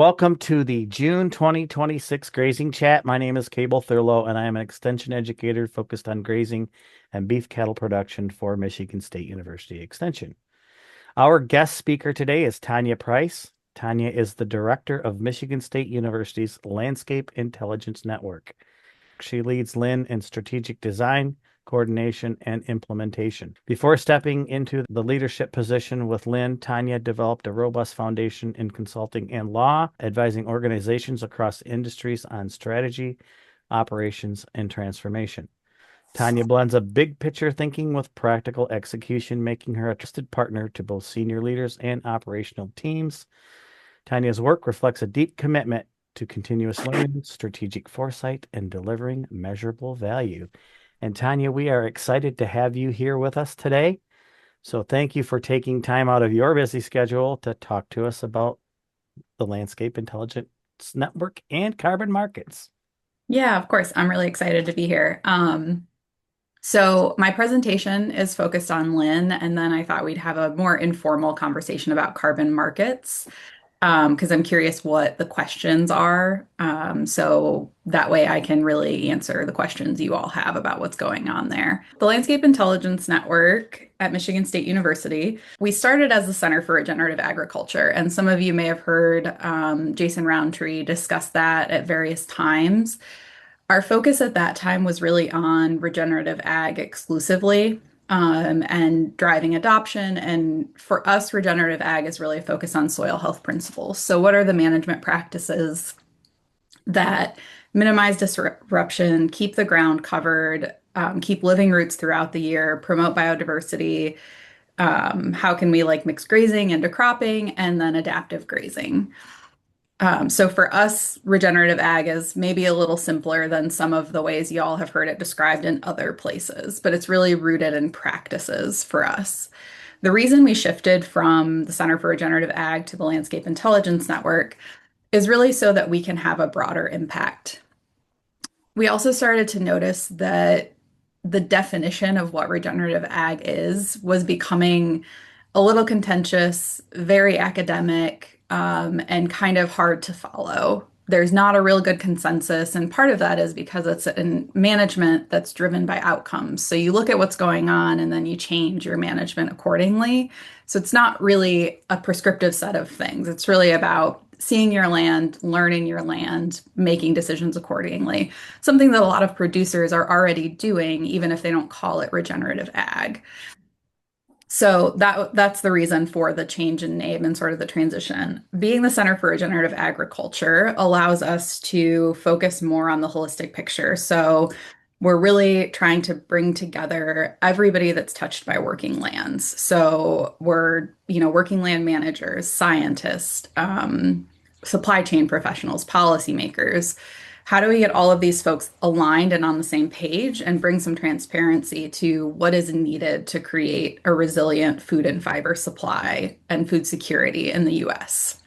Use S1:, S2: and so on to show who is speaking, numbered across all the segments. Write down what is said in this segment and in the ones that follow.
S1: Welcome to the June 2026 Grazing Chat. My name is Cable Thurlow, and I am an extension educator focused on grazing and beef cattle production for Michigan State University Extension. Our guest speaker today is Tonya Price. Tonya is the director of Michigan State University's Landscape Intelligence Network. She leads Lynn in strategic design, coordination, and implementation. Before stepping into the leadership position with Lynn, Tonya developed a robust foundation in consulting and law, advising organizations across industries on strategy, operations, and transformation. Tonya blends a big picture thinking with practical execution, making her a trusted partner to both senior leaders and operational teams. Tonya's work reflects a deep commitment to continuous learning, strategic foresight, and delivering measurable value. And Tonya, we are excited to have you here with us today. So thank you for taking time out of your busy schedule to talk to us about the Landscape Intelligence Network and carbon markets.
S2: Yeah, of course. I'm really excited to be here. So my presentation is focused on Lynn, and then I thought we'd have a more informal conversation about carbon markets, because I'm curious what the questions are. So that way I can really answer the questions you all have about what's going on there. The Landscape Intelligence Network at Michigan State University, we started as the Center for Regenerative Agriculture, and some of you may have heard Jason Roundtree discuss that at various times. Our focus at that time was really on regenerative ag exclusively, and driving adoption. And for us, regenerative ag is really a focus on soil health principles. So, what are the management practices that minimize disruption, keep the ground covered, keep living roots throughout the year, promote biodiversity? How can we like mix grazing into cropping and then adaptive grazing? So for us, regenerative ag is maybe a little simpler than some of the ways y'all have heard it described in other places, but it's really rooted in practices for us. The reason we shifted from the Center for Regenerative Ag to the Landscape Intelligence Network is really so that we can have a broader impact. We also started to notice that the definition of what regenerative ag is was becoming a little contentious, very academic, and kind of hard to follow. There's not a real good consensus, and part of that is because it's in management that's driven by outcomes. So you look at what's going on and then you change your management accordingly. So it's not really a prescriptive set of things. It's really about seeing your land, learning your land, making decisions accordingly. Something that a lot of producers are already doing, even if they don't call it regenerative ag. So that's the reason for the change in name and sort of the transition. Being the Center for Regenerative Agriculture allows us to focus more on the holistic picture. So we're really trying to bring together everybody that's touched by working lands. So we're, working land managers, scientists, supply chain professionals, policymakers. How do we get all of these folks aligned and on the same page and bring some transparency to what is needed to create a resilient food and fiber supply and food security in the US?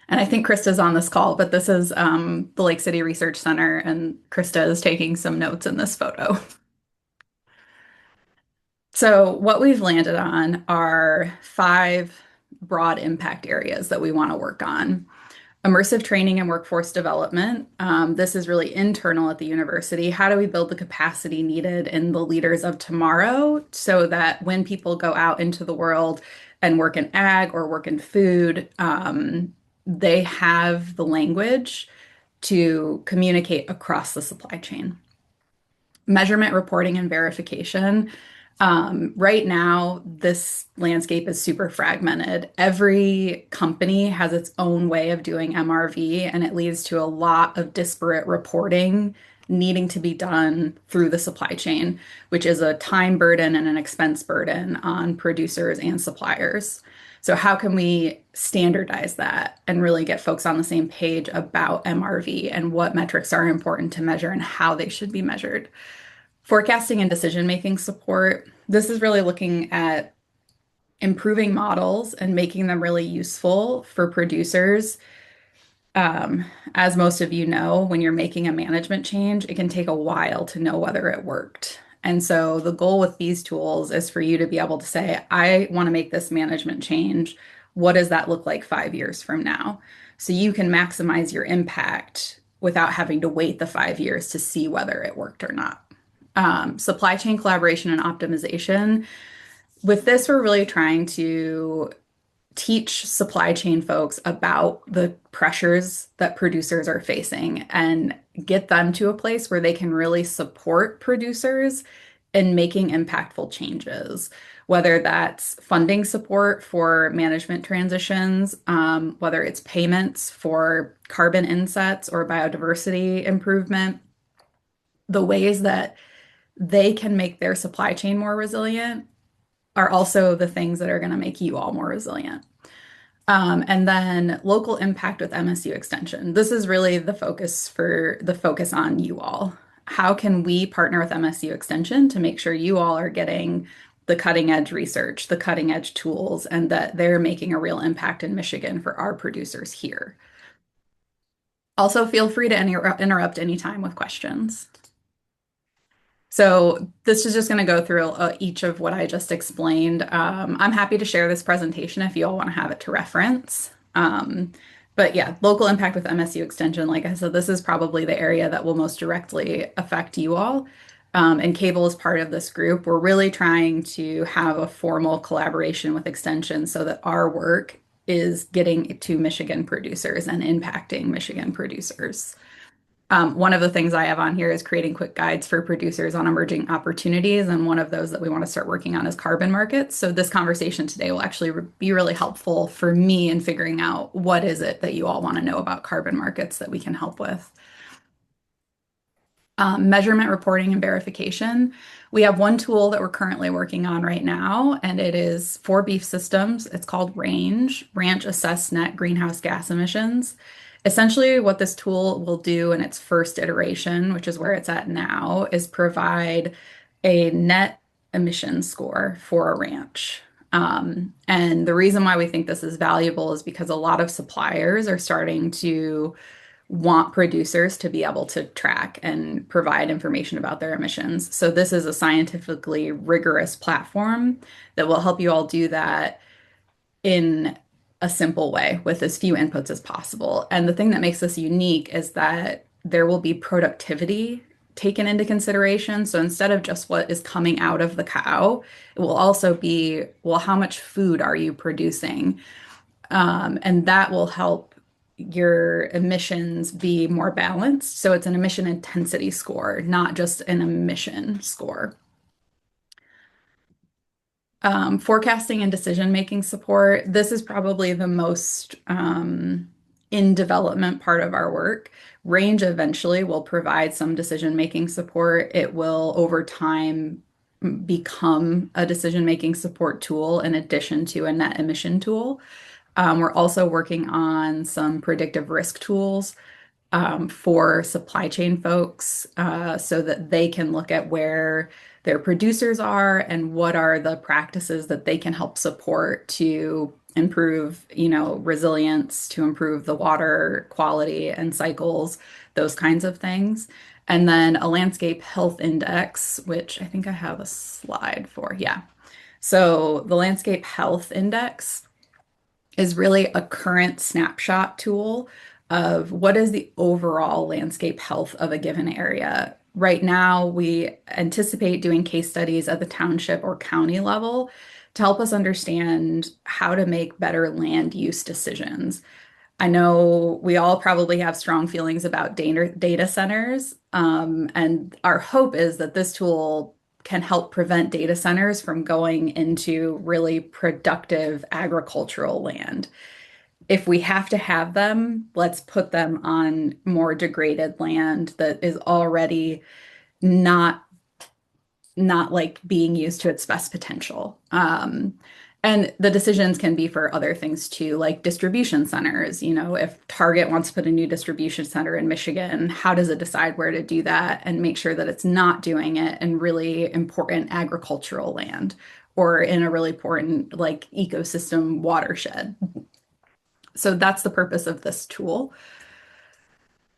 S2: And I think Krista's on this call, but this is the Lake City Research Center, and Krista is taking some notes in this photo. So, what we've landed on are 5 broad impact areas that we want to work on. Immersive training and workforce development. This is really internal at the university. How do we build the capacity needed in the leaders of tomorrow so that when people go out into the world and work in ag or work in food, they have the language to communicate across the supply chain? Measurement, reporting, and verification. Right now, this landscape is super fragmented. Every company has its own way of doing MRV, and it leads to a lot of disparate reporting needing to be done through the supply chain, which is a time burden and an expense burden on producers and suppliers. So, how can we standardize that and really get folks on the same page about MRV and what metrics are important to measure and how they should be measured? Forecasting and decision-making support. This is really looking at improving models and making them really useful for producers. As most of you know, when you're making a management change, it can take a while to know whether it worked. And so the goal with these tools is for you to be able to say, I want to make this management change. what does that look like 5 years from now? So you can maximize your impact without having to wait the 5 years to see whether it worked or not. Supply chain collaboration and optimization. With this, we're really trying to teach supply chain folks about the pressures that producers are facing and get them to a place where they can really support producers in making impactful changes, whether that's funding support for management transitions, whether it's payments for carbon insets or biodiversity improvement, the ways that they can make their supply chain more resilient are also the things that are going to make you all more resilient. And then local impact with MSU Extension. This is really the focus on you all. How can we partner with MSU Extension to make sure you all are getting the cutting edge research, the cutting edge tools, and that they're making a real impact in Michigan for our producers here? Also, feel free to interrupt anytime with questions. So this is just going to go through each of what I just explained. I'm happy to share this presentation if you all want to have it to reference. But yeah, local impact with MSU Extension, like I said, this is probably the area that will most directly affect you all. And Cable is part of this group. We're really trying to have a formal collaboration with Extension so that our work is getting to Michigan producers and impacting Michigan producers. One of the things I have on here is creating quick guides for producers on emerging opportunities. And one of those that we want to start working on is carbon markets. So this conversation today will actually be really helpful for me in figuring out what is it that you all want to know about carbon markets that we can help with. Measurement, reporting, and verification. We have one tool that we're currently working on right now, and it is for beef systems. It's called Ranch Assess Net Greenhouse Gas Emissions. Essentially, what this tool will do in its first iteration, which is where it's at now, is provide a net emission score for a ranch. And the reason why we think this is valuable is because a lot of suppliers are starting to want producers to be able to track and provide information about their emissions. So this is a scientifically rigorous platform that will help you all do that in a simple way with as few inputs as possible. And the thing that makes this unique is that there will be productivity taken into consideration. So instead of just what is coming out of the cow, it will also be, well, how much food are you producing? And that will help your emissions be more balanced. So it's an emission intensity score, not just an emission score. Forecasting and decision-making support. This is probably the most in development part of our work. Range eventually will provide some decision-making support. It will, over time, become a decision-making support tool in addition to a net emission tool. We're also working on some predictive risk tools for supply chain folks so that they can look at where their producers are and what are the practices that they can help support to improve, resilience, to improve the water quality and cycles, those kinds of things. And then a landscape health index, which I think I have a slide for. Yeah. So the landscape health index is really a current snapshot tool of what is the overall landscape health of a given area. Right now, we anticipate doing case studies at the township or county level to help us understand how to make better land use decisions. I know we all probably have strong feelings about data centers, and our hope is that this tool can help prevent data centers from going into really productive agricultural land. If we have to have them, let's put them on more degraded land that is already not like being used to its best potential. And the decisions can be for other things too, like distribution centers. If Target wants to put a new distribution center in Michigan, how does it decide where to do that and make sure that it's not doing it in really important agricultural land or in a really important like ecosystem watershed? So that's the purpose of this tool.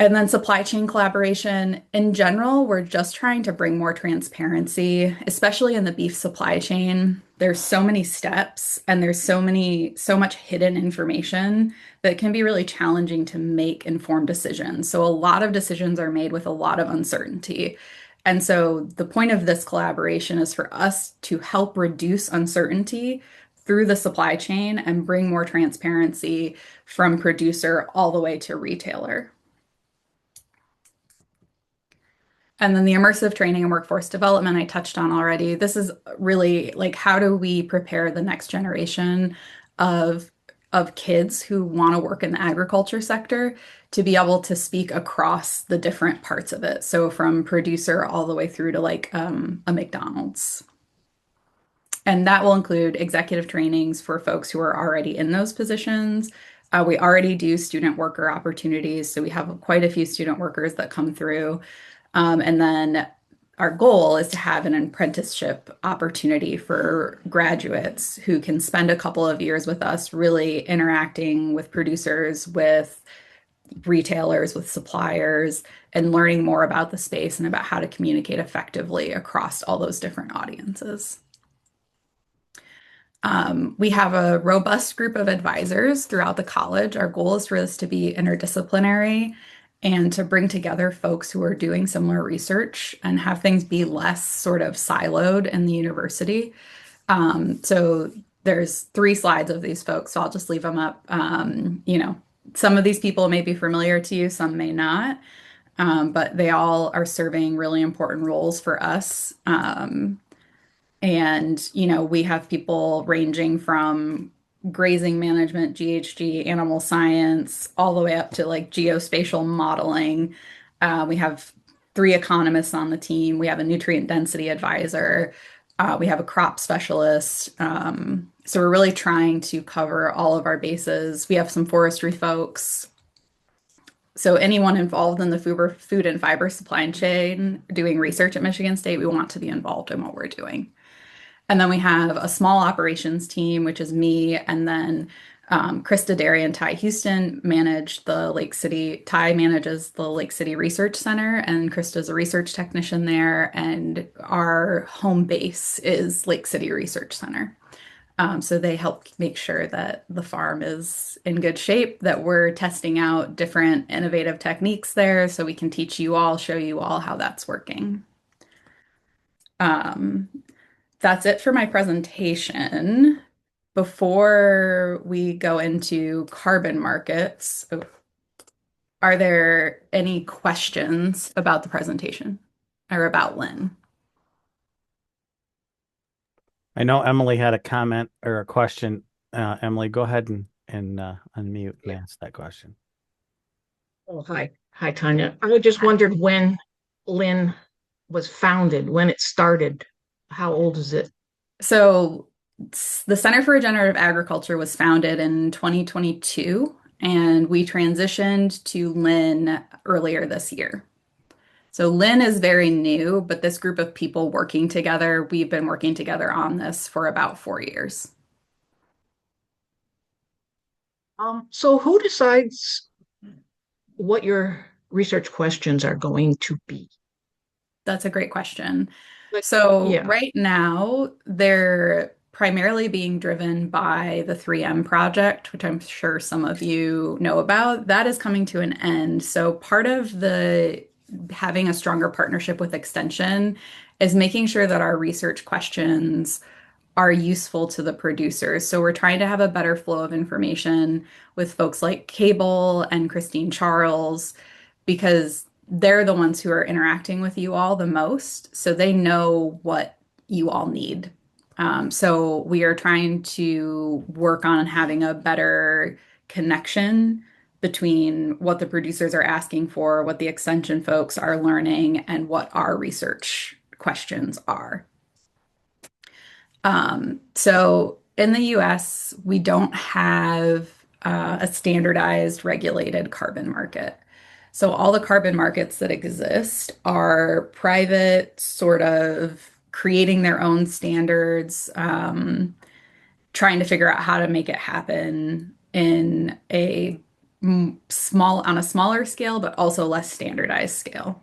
S2: And then supply chain collaboration in general, we're just trying to bring more transparency, especially in the beef supply chain. There's so many steps and there's so much hidden information that can be really challenging to make informed decisions. So a lot of decisions are made with a lot of uncertainty. And so the point of this collaboration is for us to help reduce uncertainty through the supply chain and bring more transparency from producer all the way to retailer. And then the immersive training and workforce development I touched on already. This is really like how do we prepare the next generation of kids who want to work in the agriculture sector to be able to speak across the different parts of it. So from producer all the way through to like a McDonald's. And that will include executive trainings for folks who are already in those positions. We already do student worker opportunities. So we have quite a few student workers that come through. And then our goal is to have an apprenticeship opportunity for graduates who can spend a couple of years with us, really interacting with producers, with retailers, with suppliers, and learning more about the space and about how to communicate effectively across all those different audiences. We have a robust group of advisors throughout the college. Our goal is for this to be interdisciplinary and to bring together folks who are doing similar research and have things be less sort of siloed in the university. So there's 3 slides of these folks, so I'll just leave them up. Some of these people may be familiar to you, some may not, but they all are serving really important roles for us. We have people ranging from grazing management, GHG, animal science, all the way up to like geospatial modeling. We have 3 economists on the team. We have a nutrient density advisor. We have a crop specialist. So we're really trying to cover all of our bases. We have some forestry folks. So anyone involved in the food and fiber supply chain doing research at Michigan State, we want to be involved in what we're doing. And then we have a small operations team, which is me, and then Krista Derry and Ty Houston manage the Lake City. Ty manages the Lake City Research Center, and Krista's a research technician there. And our home base is Lake City Research Center. So they help make sure that the farm is in good shape, that we're testing out different innovative techniques there so we can teach you all, show you all how that's working. Um, that's it for my presentation. Before we go into carbon markets, are there any questions about the presentation or about Lynn?
S1: I know Emily had a comment or a question. Emily, go ahead and unmute and
S3: Yeah.
S1: ask that question.
S3: Oh, hi. Hi, Tonya. I just wondered when Lynn was founded, when it started. How old is it?
S2: So the Center for Regenerative Agriculture was founded in 2022, and we transitioned to Lynn earlier this year. So Lynn is very new, but this group of people working together, we've been working together on this for about 4 years.
S3: So who decides what your research questions are going to be?
S2: That's a great question.
S3: Like,
S2: So
S3: yeah.
S2: right now, they're primarily being driven by the 3M project, which I'm sure some of you know about. That is coming to an end. So part of the having a stronger partnership with Extension is making sure that our research questions are useful to the producers. So we're trying to have a better flow of information with folks like Cable and Christine Charles because they're the ones who are interacting with you all the most. So they know what you all need. So we are trying to work on having a better connection between what the producers are asking for, what the extension folks are learning, and what our research questions are. So in the US, we don't have a standardized regulated carbon market. So all the carbon markets that exist are private, sort of creating their own standards, trying to figure out how to make it happen in a small on a smaller scale, but also less standardized scale.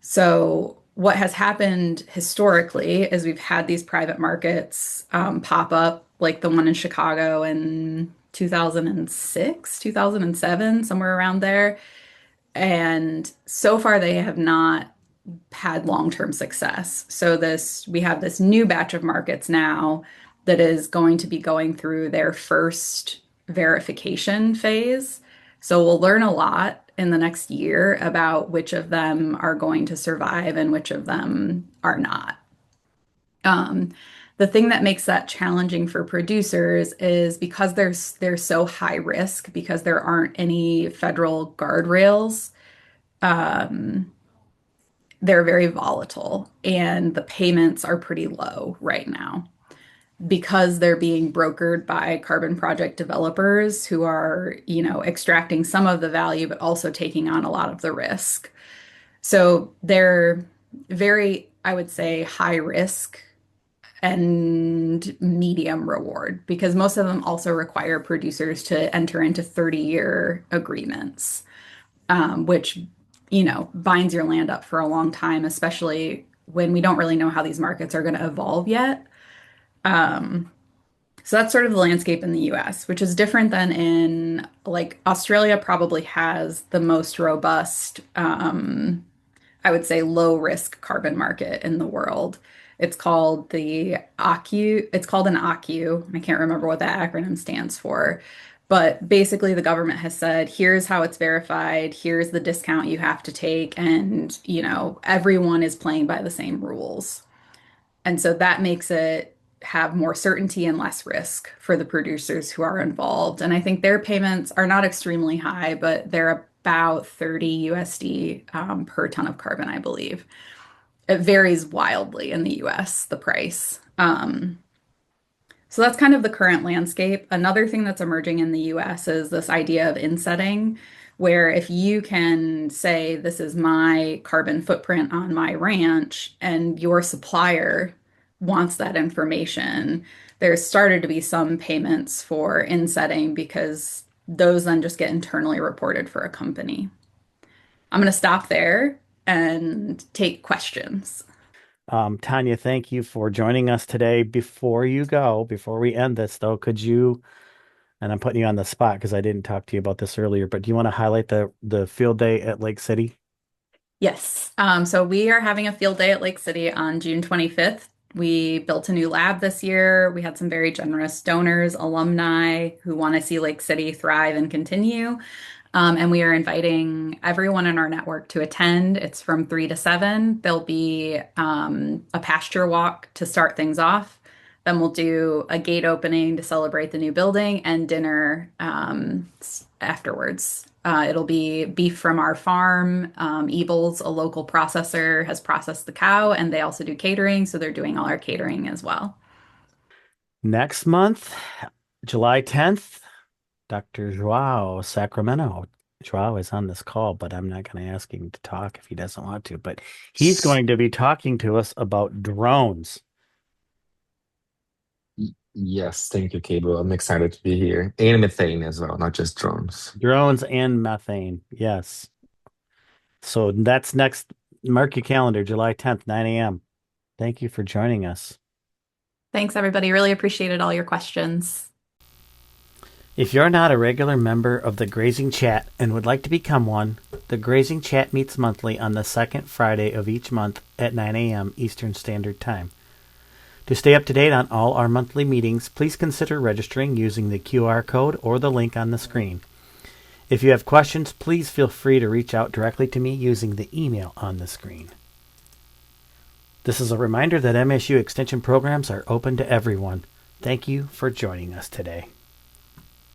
S2: So what has happened historically is we've had these private markets pop up, like the one in Chicago in 2006, 2007, somewhere around there. And so far, they have not had long-term success. So we have this new batch of markets now that is going to be going through their first verification phase. So we'll learn a lot in the next year about which of them are going to survive and which of them are not. Um, the thing that makes that challenging for producers is because they're so high risk, because there aren't any federal guardrails. Um, they're very volatile and the payments are pretty low right now because they're being brokered by carbon project developers who are, extracting some of the value but also taking on a lot of the risk. So they're very, I would say, high risk and medium reward because most of them also require producers to enter into 30-year agreements, which, binds your land up for a long time, especially when we don't really know how these markets are going to evolve yet. Um, so that's sort of the landscape in the US, which is different than in like Australia probably has the most robust, I would say low risk carbon market in the world. It's called the ACU. It's called an ACU. I can't remember what that acronym stands for. But basically, the government has said, here's how it's verified, here's the discount you have to take, and everyone is playing by the same rules. And so that makes it have more certainty and less risk for the producers who are involved. And I think their payments are not extremely high, but they're about 30 USD per ton of carbon, I believe. It varies wildly in the US, the price. So that's kind of the current landscape. Another thing that's emerging in the US is this idea of insetting, where if you can say, this is my carbon footprint on my ranch, and your supplier wants that information, there's started to be some payments for insetting because those then just get internally reported for a company. I'm going to stop there and take questions.
S1: Tonya, thank you for joining us today. Before you go, before we end this, though, could you, and I'm putting you on the spot because I didn't talk to you about this earlier, but do you want to highlight the field day at Lake City?
S2: Yes. So we are having a field day at Lake City on June 25th. We built a new lab this year. We had some very generous donors, alumni who want to see Lake City thrive and continue. And we are inviting everyone in our network to attend. It's from 3 to 7. There'll be a pasture walk to start things off. Then we'll do a gate opening to celebrate the new building and dinner afterwards. It'll be beef from our farm. Ebel's, a local processor, has processed the cow, and they also do catering, so they're doing all our catering as well.
S1: Next month, July 10th, Dr. Joao Sacramento. Joao is on this call, but I'm not going to ask him to talk if he doesn't want to. But he's going to be talking to us about drones.
S4: Yes, thank you, Cable. I'm excited to be here. And methane as well, not just drones.
S1: Drones and methane. Yes. So that's next. Mark your calendar, July 10th, 9 a.m. Thank you for joining us.
S2: Thanks, everybody. Really appreciated all your questions.
S1: If you're not a regular member of the Grazing Chat and would like to become one, the Grazing Chat meets monthly on the second Friday of each month at 9 a.m. Eastern Standard Time. To stay up to date on all our monthly meetings, please consider registering using the QR code or the link on the screen. If you have questions, please feel free to reach out directly to me using the email on the screen. This is a reminder that MSU Extension programs are open to everyone. Thank you for joining us today.